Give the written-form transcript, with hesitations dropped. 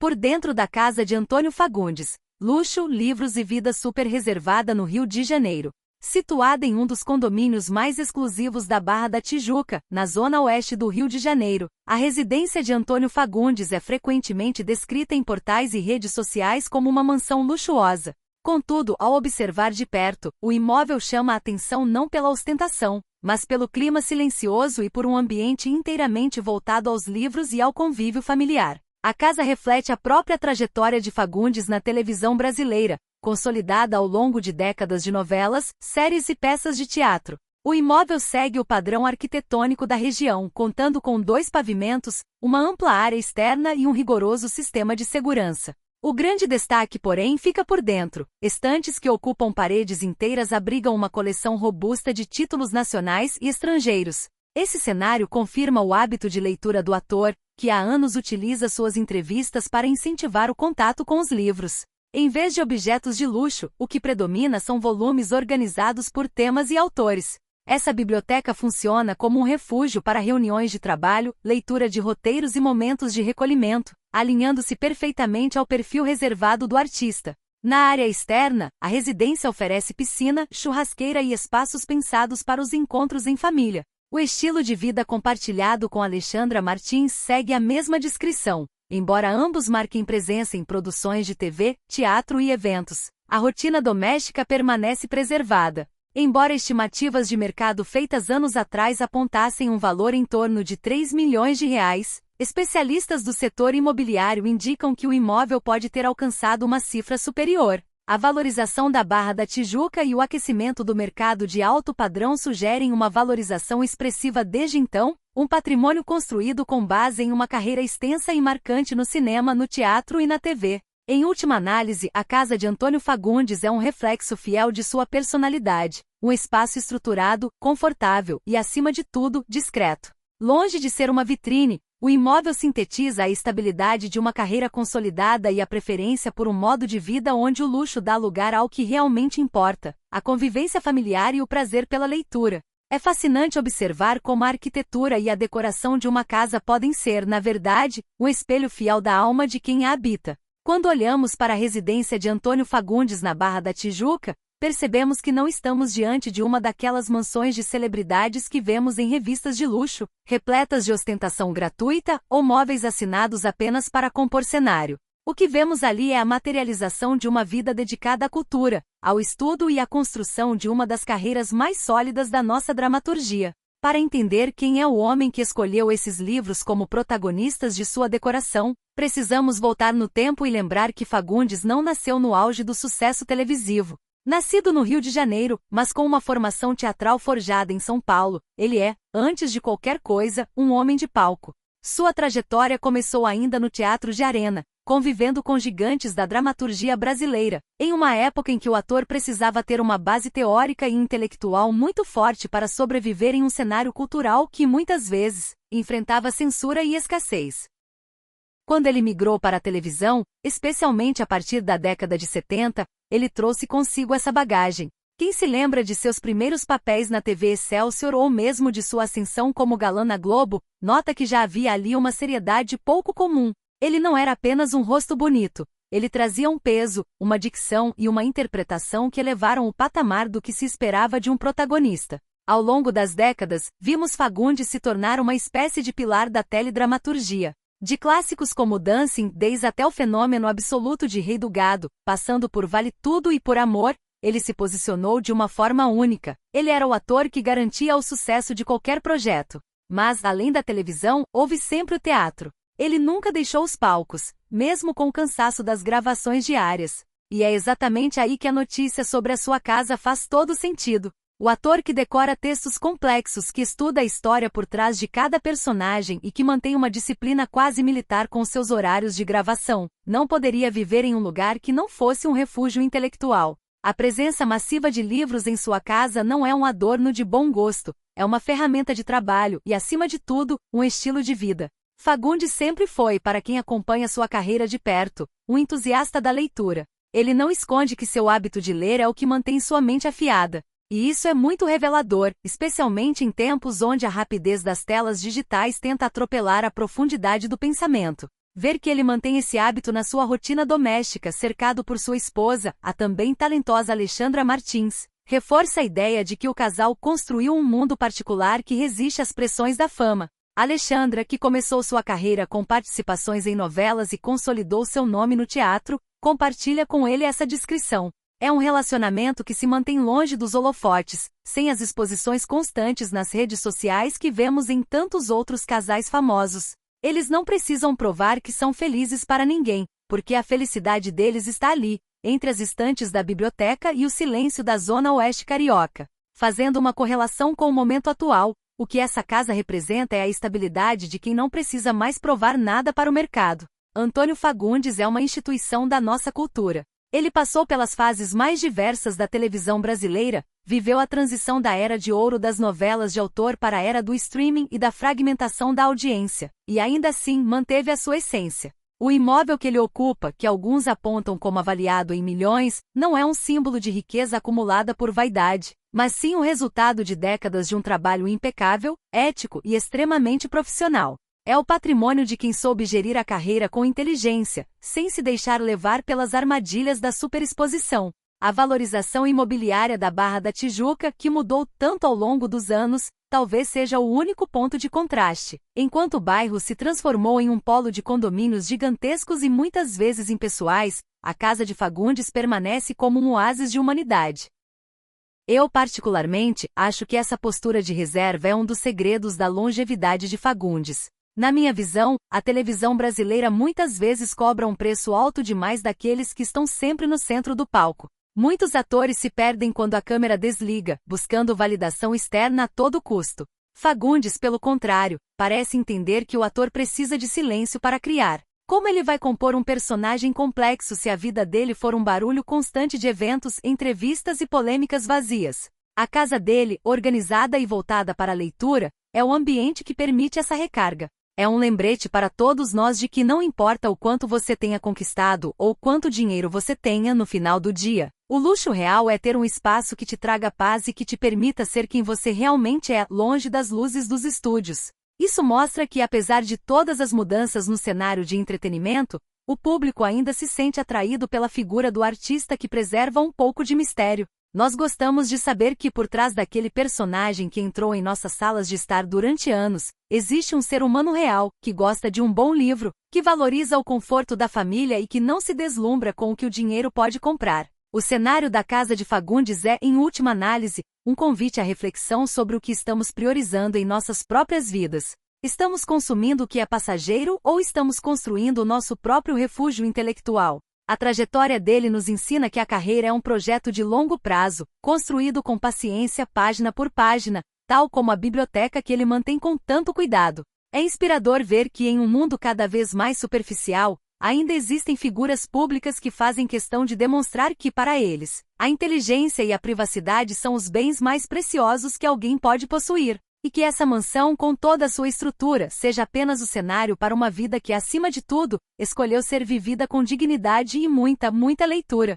Por dentro da casa de Antônio Fagundes. Luxo, livros e vida super reservada no Rio de Janeiro. Situada em um dos condomínios mais exclusivos da Barra da Tijuca, na zona oeste do Rio de Janeiro, a residência de Antônio Fagundes é frequentemente descrita em portais e redes sociais como uma mansão luxuosa. Contudo, ao observar de perto, o imóvel chama a atenção não pela ostentação, mas pelo clima silencioso e por um ambiente inteiramente voltado aos livros e ao convívio familiar. A casa reflete a própria trajetória de Fagundes na televisão brasileira, consolidada ao longo de décadas de novelas, séries e peças de teatro. O imóvel segue o padrão arquitetônico da região, contando com 2 pavimentos, uma ampla área externa e um rigoroso sistema de segurança. O grande destaque, porém, fica por dentro. Estantes que ocupam paredes inteiras abrigam uma coleção robusta de títulos nacionais e estrangeiros. Esse cenário confirma o hábito de leitura do ator, que há anos utiliza suas entrevistas para incentivar o contato com os livros. Em vez de objetos de luxo, o que predomina são volumes organizados por temas e autores. Essa biblioteca funciona como um refúgio para reuniões de trabalho, leitura de roteiros e momentos de recolhimento, alinhando-se perfeitamente ao perfil reservado do artista. Na área externa, a residência oferece piscina, churrasqueira e espaços pensados para os encontros em família. O estilo de vida compartilhado com Alexandra Martins segue a mesma descrição. Embora ambos marquem presença em produções de TV, teatro e eventos, a rotina doméstica permanece preservada. Embora estimativas de mercado feitas anos atrás apontassem um valor em torno de 3 milhões de reais, especialistas do setor imobiliário indicam que o imóvel pode ter alcançado uma cifra superior. A valorização da Barra da Tijuca e o aquecimento do mercado de alto padrão sugerem uma valorização expressiva desde então, um patrimônio construído com base em uma carreira extensa e marcante no cinema, no teatro e na TV. Em última análise, a casa de Antônio Fagundes é um reflexo fiel de sua personalidade, um espaço estruturado, confortável e, acima de tudo, discreto. Longe de ser uma vitrine, o imóvel sintetiza a estabilidade de uma carreira consolidada e a preferência por um modo de vida onde o luxo dá lugar ao que realmente importa, a convivência familiar e o prazer pela leitura. É fascinante observar como a arquitetura e a decoração de uma casa podem ser, na verdade, um espelho fiel da alma de quem a habita. Quando olhamos para a residência de Antônio Fagundes na Barra da Tijuca, percebemos que não estamos diante de uma daquelas mansões de celebridades que vemos em revistas de luxo, repletas de ostentação gratuita ou móveis assinados apenas para compor cenário. O que vemos ali é a materialização de uma vida dedicada à cultura, ao estudo e à construção de uma das carreiras mais sólidas da nossa dramaturgia. Para entender quem é o homem que escolheu esses livros como protagonistas de sua decoração, precisamos voltar no tempo e lembrar que Fagundes não nasceu no auge do sucesso televisivo. Nascido no Rio de Janeiro, mas com uma formação teatral forjada em São Paulo, ele é, antes de qualquer coisa, um homem de palco. Sua trajetória começou ainda no teatro de arena, convivendo com gigantes da dramaturgia brasileira, em uma época em que o ator precisava ter uma base teórica e intelectual muito forte para sobreviver em um cenário cultural que, muitas vezes, enfrentava censura e escassez. Quando ele migrou para a televisão, especialmente a partir da década de 70, ele trouxe consigo essa bagagem. Quem se lembra de seus primeiros papéis na TV Excelsior ou mesmo de sua ascensão como galã na Globo, nota que já havia ali uma seriedade pouco comum. Ele não era apenas um rosto bonito, ele trazia um peso, uma dicção e uma interpretação que elevaram o patamar do que se esperava de um protagonista. Ao longo das décadas, vimos Fagundes se tornar uma espécie de pilar da teledramaturgia. De clássicos como Dancing Days até o fenômeno absoluto de Rei do Gado, passando por Vale Tudo e Por Amor, ele se posicionou de uma forma única. Ele era o ator que garantia o sucesso de qualquer projeto. Mas, além da televisão, houve sempre o teatro. Ele nunca deixou os palcos, mesmo com o cansaço das gravações diárias. E é exatamente aí que a notícia sobre a sua casa faz todo sentido. O ator que decora textos complexos, que estuda a história por trás de cada personagem e que mantém uma disciplina quase militar com seus horários de gravação, não poderia viver em um lugar que não fosse um refúgio intelectual. A presença massiva de livros em sua casa não é um adorno de bom gosto, é uma ferramenta de trabalho e, acima de tudo, um estilo de vida. Fagundes sempre foi, para quem acompanha sua carreira de perto, um entusiasta da leitura. Ele não esconde que seu hábito de ler é o que mantém sua mente afiada. E isso é muito revelador, especialmente em tempos onde a rapidez das telas digitais tenta atropelar a profundidade do pensamento. Ver que ele mantém esse hábito na sua rotina doméstica, cercado por sua esposa, a também talentosa Alexandra Martins, reforça a ideia de que o casal construiu um mundo particular que resiste às pressões da fama. Alexandra, que começou sua carreira com participações em novelas e consolidou seu nome no teatro, compartilha com ele essa descrição. É um relacionamento que se mantém longe dos holofotes, sem as exposições constantes nas redes sociais que vemos em tantos outros casais famosos. Eles não precisam provar que são felizes para ninguém, porque a felicidade deles está ali, entre as estantes da biblioteca e o silêncio da zona oeste carioca. Fazendo uma correlação com o momento atual, o que essa casa representa é a estabilidade de quem não precisa mais provar nada para o mercado. Antônio Fagundes é uma instituição da nossa cultura. Ele passou pelas fases mais diversas da televisão brasileira, viveu a transição da era de ouro das novelas de autor para a era do streaming e da fragmentação da audiência, e ainda assim manteve a sua essência. O imóvel que ele ocupa, que alguns apontam como avaliado em milhões, não é um símbolo de riqueza acumulada por vaidade, mas sim o resultado de décadas de um trabalho impecável, ético e extremamente profissional. É o patrimônio de quem soube gerir a carreira com inteligência, sem se deixar levar pelas armadilhas da superexposição. A valorização imobiliária da Barra da Tijuca, que mudou tanto ao longo dos anos, talvez seja o único ponto de contraste. Enquanto o bairro se transformou em um polo de condomínios gigantescos e muitas vezes impessoais, a Casa de Fagundes permanece como um oásis de humanidade. Eu, particularmente, acho que essa postura de reserva é um dos segredos da longevidade de Fagundes. Na minha visão, a televisão brasileira muitas vezes cobra um preço alto demais daqueles que estão sempre no centro do palco. Muitos atores se perdem quando a câmera desliga, buscando validação externa a todo custo. Fagundes, pelo contrário, parece entender que o ator precisa de silêncio para criar. Como ele vai compor um personagem complexo se a vida dele for um barulho constante de eventos, entrevistas e polêmicas vazias? A casa dele, organizada e voltada para a leitura, é o ambiente que permite essa recarga. É um lembrete para todos nós de que não importa o quanto você tenha conquistado ou quanto dinheiro você tenha no final do dia, o luxo real é ter um espaço que te traga paz e que te permita ser quem você realmente é, longe das luzes dos estúdios. Isso mostra que, apesar de todas as mudanças no cenário de entretenimento, o público ainda se sente atraído pela figura do artista que preserva um pouco de mistério. Nós gostamos de saber que por trás daquele personagem que entrou em nossas salas de estar durante anos, existe um ser humano real, que gosta de um bom livro, que valoriza o conforto da família e que não se deslumbra com o que o dinheiro pode comprar. O cenário da Casa de Fagundes é, em última análise, um convite à reflexão sobre o que estamos priorizando em nossas próprias vidas. Estamos consumindo o que é passageiro ou estamos construindo o nosso próprio refúgio intelectual? A trajetória dele nos ensina que a carreira é um projeto de longo prazo, construído com paciência página por página, tal como a biblioteca que ele mantém com tanto cuidado. É inspirador ver que em um mundo cada vez mais superficial, ainda existem figuras públicas que fazem questão de demonstrar que, para eles, a inteligência e a privacidade são os bens mais preciosos que alguém pode possuir. E que essa mansão, com toda a sua estrutura, seja apenas o cenário para uma vida que, acima de tudo, escolheu ser vivida com dignidade e muita leitura.